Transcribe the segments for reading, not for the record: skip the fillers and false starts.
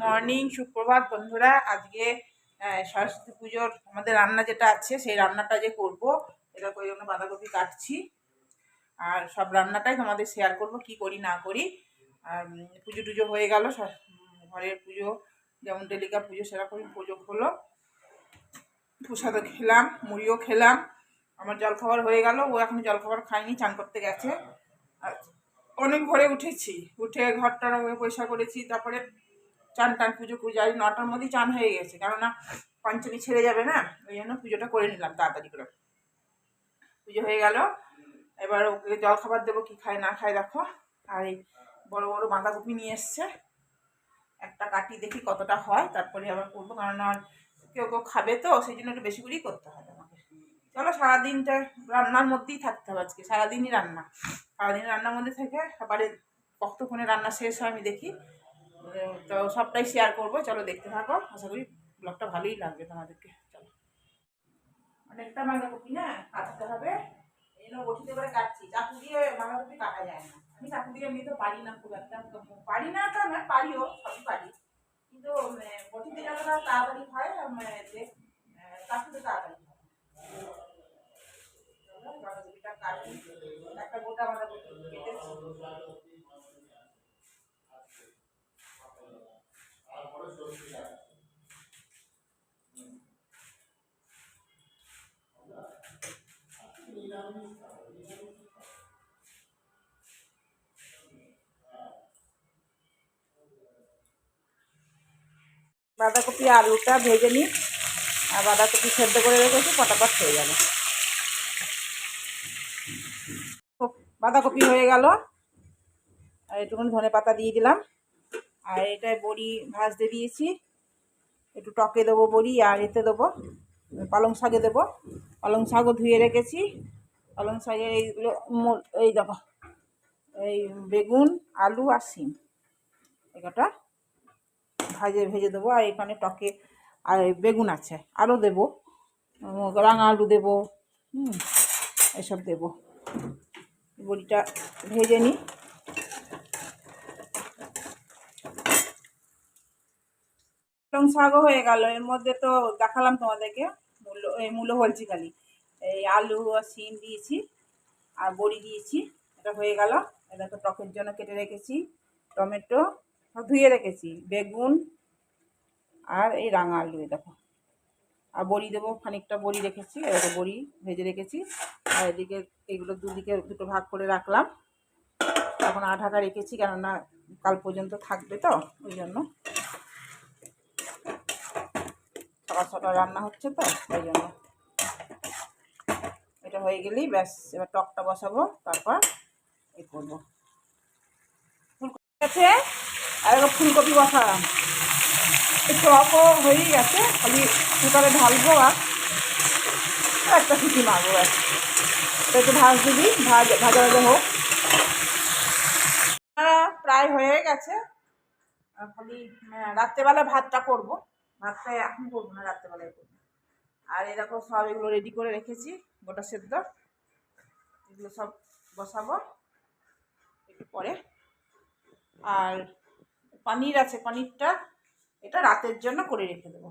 Morning, সুপ্রভাত বন্ধুরা। আজকে সরস্বতী পুজোর আমাদের রান্না যেটা আছে সেই রান্নাটা যে করব, এটা ওই জন্য বাঁধাকপি কাটছি। আর সব রান্নাটাই তোমাদের শেয়ার করব, কি করি না করি। আর পুজো টুজো হয়ে গেল, ঘরের পুজো যেমন ডেলিকা পুজো সেরকমই পুজো হলো। প্রসাদও খেলাম, মুড়িও খেলাম। আমার জলখাবার হয়ে গেল, ও এখন জলখাবার খায়নি, চান করতে গেছে। আর অনেক ভোরে উঠেছি, উঠে ঘরটার পরিষ্কার করেছি, তারপরে চান টান পুজো পূজায় 9টার মধ্যেই চান হয়ে গেছে, কেননা পঞ্চমী ছেড়ে যাবে না, ওই জন্য পুজোটা করে নিলাম তাড়াতাড়ি করে। পুজো হয়ে গেল, এবার ওকে জল খাবার দেবো, কি খায় না খায় দেখো। আর এই বড় বড় বাঁধাকপি নিয়ে এসছে, একটা কাটি দেখি কতটা হয়, তারপরে আবার করবো, কারণ আর কেউ কেউ খাবে তো, সেই জন্য একটু বেশি করেই করতে হবে আমাকে। চলো, সারাদিনটা রান্নার মধ্যেই থাকতে হবে আজকে, সারাদিনই রান্না। সারাদিন রান্নার মধ্যে থেকে আবার কতক্ষণে রান্না শেষ হয় আমি দেখি। তো সবটাই শেয়ার করবো, চলো দেখতে থাকো। আশা করি ব্লগটা ভালোই লাগবে তোমাদেরকে। চলো, অনেকটা বাঁধাকপি না কাটতে হবে, এই জন্য বটিতে করে কাটছি। চাকু দিয়ে বাঁধাকপি কাটা যায় না, আমি চাকু দিয়ে এমনি তো পারি না, খুব একটা পারি না, তা না পারিও, সবই পারি, কিন্তু বটিতে যতটা তাড়াতাড়ি হয় চাকুতে তাড়াতাড়ি হয়। বাঁধাকপিটা কাটি, একটা গোটা বাঁধাকপি কেটেছি। বাঁধাকপি আলুটা ভেজে নিই, আর বাঁধাকপি সেদ্ধ করে রেখেছি, ফটাফট হয়ে যাবে। বাঁধাকপি হয়ে গেল, আর একটুখানি ধনে পাতা দিয়ে দিলাম, আর এটায় বড়ি ভাজতে দিয়েছি, একটু টকে দেবো বড়ি, আর এতে দেবো পালং শাকে দেবো। পালং শাকও ধুয়ে রেখেছি, পালং শাকের এইগুলো এই দেখো, এই বেগুন আলু আর শিম এটা ভেজে দেবো। আর এখানে টকে আর বেগুন আছে, আরও দেবো, রাঙা আলু দেবো, এসব দেবো। বড়িটা ভেজে নিই। পালং শাকও হয়ে গেল, এর মধ্যে তো দেখালাম তোমাদেরকে, মূলো বলছি খালি, এই আলু আর শিম দিয়েছি আর বড়ি দিয়েছি, এটা হয়ে গেল। এটা তো টকের জন্য কেটে রেখেছি টমেটো, ধুয়ে রেখেছি বেগুন আর এই রাঙা আলু, দেখো। আর বড়ি দেবো, খানিকটা বড়ি রেখেছি, এদিকে বড়ি ভেজে রেখেছি। আর এদিকে এগুলো দুদিকে দুটো ভাগ করে রাখলাম, এখন ঢাকা রেখেছি, কেননা কাল পর্যন্ত থাকবে তো, ওই জন্য। সকাল সকাল রান্না হচ্ছে তো, ওই জন্য। এটা হয়ে গেলেই ব্যাস, এবার টকটা বসাবো, তারপর এই করবো। ফুলকপি আছে, আর এবার ফুলকপি বসালাম, টকও হয়েই গেছে, খালি কুকারে ঢালবো আর একটা সিটি মারবো, ব্যাস। এটা একটু ভাজ দিবি, ভাজা ভাজা হোক। প্রায় হয়ে গেছে, খালি রাত্রেবেলা ভাতটা করবো, ভাতটা এখন করবো না, রাত্রেবেলায় করবো। আর এরকম সব এগুলো রেডি করে রেখেছি, গোটা সেদ্ধ, এগুলো সব বসাবো একটু পরে। আর পনির আছে, পনিরটা এটা রাতের জন্য করে রেখে দেবো,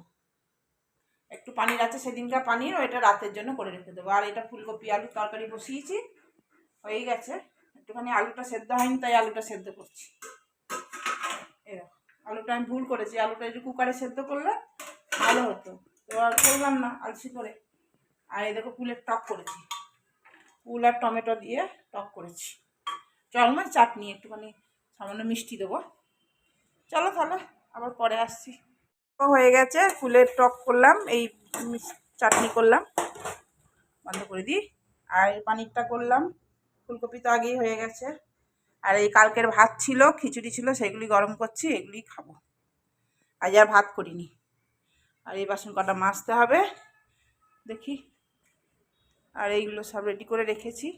একটু পনির আছে সেদিনকার পনির, এটা রাতের জন্য করে রেখে দেবো। আর এটা ফুলকপি আলুর তরকারি বসিয়েছি, হয়ে গেছে। একটুখানি আলুটা সেদ্ধ হয়নি, তাই আলুটা সেদ্ধ করছি। এরকম আলুটা আমি ভুল করেছি, আলুটা একটু কুকারে সেদ্ধ করলে ভালো হতো, তো আর করলাম না আলসি করে। আর এই দেখো কুলের টক করেছি, কুল আর টমেটো দিয়ে টক করেছি, চলমা চাটনি, একটুখানি সামান্য মিষ্টি দেবো। চলো তাহলে আবার পরে আসছি। হয়ে গেছে, ফুলের টক করলাম, এই চাটনি করলাম, বন্ধ করে দিই। আর পানিরটা করলাম, ফুলকপি তো আগেই হয়ে গেছে। আর এই কালকের ভাত ছিল, খিচুড়ি ছিল, সেগুলি গরম করছি, এগুলি খাবো, আজ আর ভাত করিনি। আর এই বাসন কটা মাজতে হবে, দেখি। আর এইগুলো সব রেডি করে রেখেছি,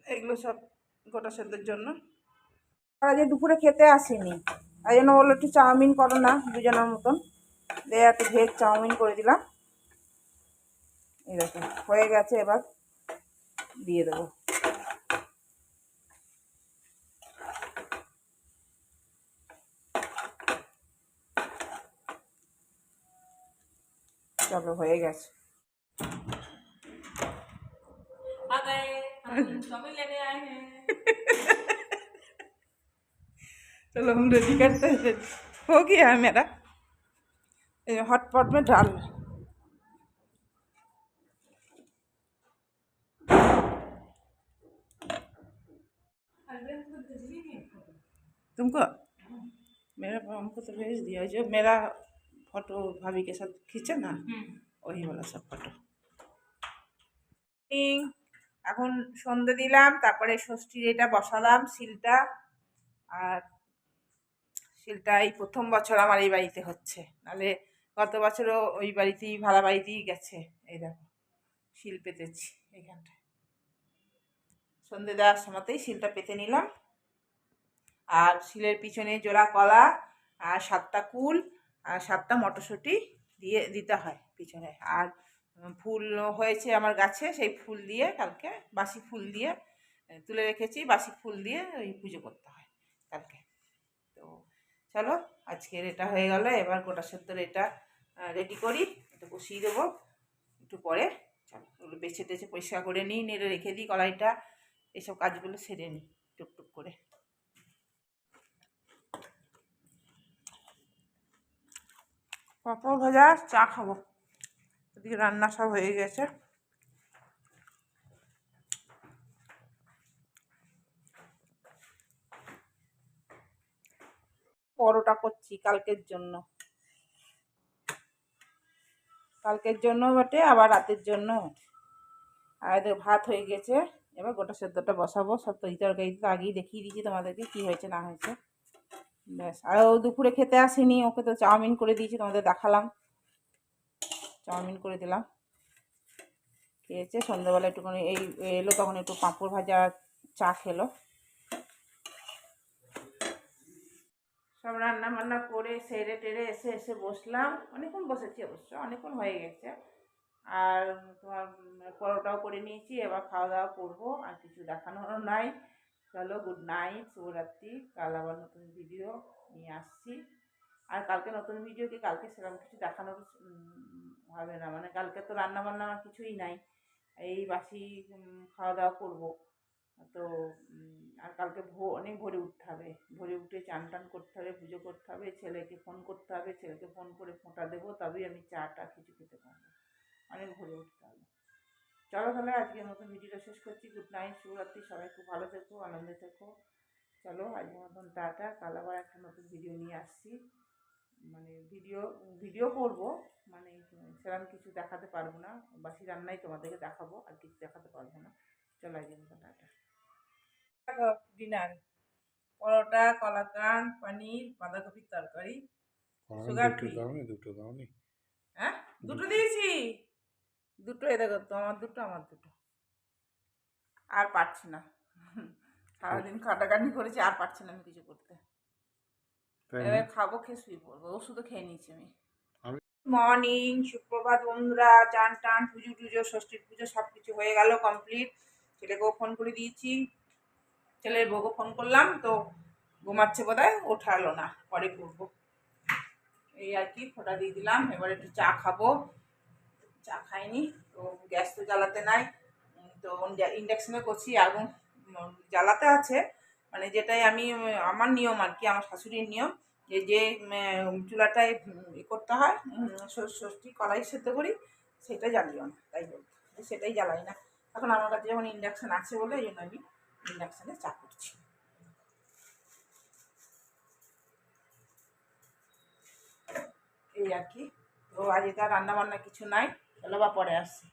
এগুলো সব গোটা সেদ্ধের জন্য। আর আজ দুপুরে খেতে আসেনি, তাই জন্য বললো একটু চাউমিন করো না, দুজনের মতন, দিয়ে একটু ভেজ চাউমিন করে দিলাম। এরকম হয়ে গেছে, এবার দিয়ে দেবো। চলো হয়ে গেছে। चलो हम रेडी करते हैं। हो गया है मेरा हॉटपॉट में डाल। तुमको मेरा हमको तो भेज दिया जो मेरा फोटो भाभी के साथ खींचा ना, वही वाला सब फोटो। এখন সন্ধে দিলাম, তারপরে ষষ্ঠীর এটা বসালাম শিলটা। আর শিলটা এই প্রথম বছর আমার এই বাড়িতে হচ্ছে, নাহলে গত বছরও ওই বাড়িতেই ভাড়া বাড়িতেই গেছে। এই দেখো শিল পেতেছি এইখানটায়, সন্ধে দেওয়ার সময়তেই শিলটা পেতে নিলাম। আর শিলের পিছনে জোড়া কলা আর 7টা কুল আর 7টা মটরশুঁটি দিতে হয় পিছনে। আর ফুল হয়েছে আমার গাছে, সেই ফুল দিয়ে কালকে বাসি ফুল দিয়ে তুলে রেখেছি, বাসি ফুল দিয়ে ওই পুজো করতে হয় কালকে। তো চলো আজকের এটা হয়ে গেল, এবার গোটা সেদ্ধর এটা রেডি করি, এটা বসিয়ে দেবো একটু পরে। চলো ওগুলো বেছে টেছে পরিষ্কার করে নিই, নেড়ে রেখে দিই কড়াইটা, এসব কাজগুলো সেরে নিই টুকটুক করে। পাঁপড় ভাজা চা খাবো, এদিকে রান্না সব হয়ে গেছে। পরোটা করছি কালকের জন্য, বটে আবার রাতের জন্য। আর এদের ভাত হয়ে গেছে, এবার গোটা সেদ্ধটা বসাবো। সব তরকারি তো আগেই দেখিয়ে দিয়েছি তোমাদেরকে কী হয়েছে না হয়েছে, ব্যাস। আর ও দুপুরে খেতে আসেনি, ওকে তো চাউমিন করে দিয়েছি, তোমাদের দেখালাম, চাউমিন করে দিলাম, খেয়েছে। সন্ধ্যাবেলা একটুখানি এই এলো তখন একটু পাঁপড় ভাজা চা খেলো। সব রান্না বান্না করে সেরে টেরে এসে বসলাম, অনেকক্ষণ বসেছি, অবশ্য অনেকক্ষণ হয়ে গেছে। আর তোমার পরোটাও করে নিয়েছি, এবার খাওয়া দাওয়া করবো, আর কিছু দেখানোর নাই। চলো গুড নাইট, শুভরাত্রি। কাল আবার নতুন ভিডিও নিয়ে আসছি। আর কালকে নতুন ভিডিও কি কালকে সেরকম কিছু দেখানোর হবে না, মানে কালকে তো রান্না বান্না আমার কিছুই নাই, এই বাসি খাওয়া দাওয়া করবো। তো আর কালকে অনেক ভোরে উঠতে হবে, ভোরে উঠে চান টান করতে হবে, পুজো করতে হবে, ছেলেকে ফোন করতে হবে, ছেলেকে ফোন করে ফোঁটা দেবো, তবেই আমি চাটা কিছু খেতে পারবো, অনেক ভোরে উঠতে হবে। চলো তাহলে আজকের মতন ভিডিওটা শেষ করছি। গুড নাইট, শুভরাত্রি, সবাই খুব ভালো থেকো, আনন্দে থেকো। চলো আজকের মতন টাটা, কাল আবার একটা নতুন ভিডিও নিয়ে আসছি। মানে ভিডিও করবো, মানে সেরকম কিছু দেখাতে পারবো না, বাসি রান্নাই তোমাদেরকে দেখাবো, আর কিছু দেখাতে পারবো না। চলো আজকের মতন টাটা। ডিনার পরোটা, কলাকান, পনির, বাঁধাকপির তরকারি, সুগার ফ্রি। দুটো দাওনি? হ্যাঁ দুটো দিয়েছি, দুটো। এ দেখো, তোমার দুটো আমার দুটো। আর পারছি না, সারাদিন খাটাখাটনি করেছি, আর পারছি না আমি কিছু করতে। এবার খাবো, খেয়ে শুয়ে পড়বো, ওষুধও খেয়ে নিয়েছি আমি। মর্নিং, সুপ্রভাত বন্ধুরা। চান টান, পুজো টুজো, ষষ্ঠীর পুজো সব কিছু হয়ে গেল কমপ্লিট। ছেলেকেও ফোন করে দিয়েছি, ছেলের বউকে ফোন করলাম, তো ঘুমাচ্ছে বোধহয়, ওঠালো না, পরে করবো। এই আর কি, ফোঁটা দিয়ে দিলাম। এবার একটু চা খাবো, চা খাইনি, তো গ্যাস তো জ্বালাতে নাই, তো ইন্ডাকশনে করছি। আগুন জ্বালাতে আছে, মানে যেটাই আমি আমার নিয়ম আর কি, আমার শাশুড়ির নিয়ম, যে চুলাটায় করতে হয় ষষ্ঠী কলাই সেদ্ধ করি, সেটা জ্বালিও না, তাই বলতো সেটাই জ্বালাই না। এখন আমার কাছে যখন ইন্ডাকশান আছে বলে এই জন্য আমি ইন্ডাকশানে চা করছি। এই আর কি। তো আজ এটা রান্না বান্না কিছু নাই, চলো বা পরে আসছি।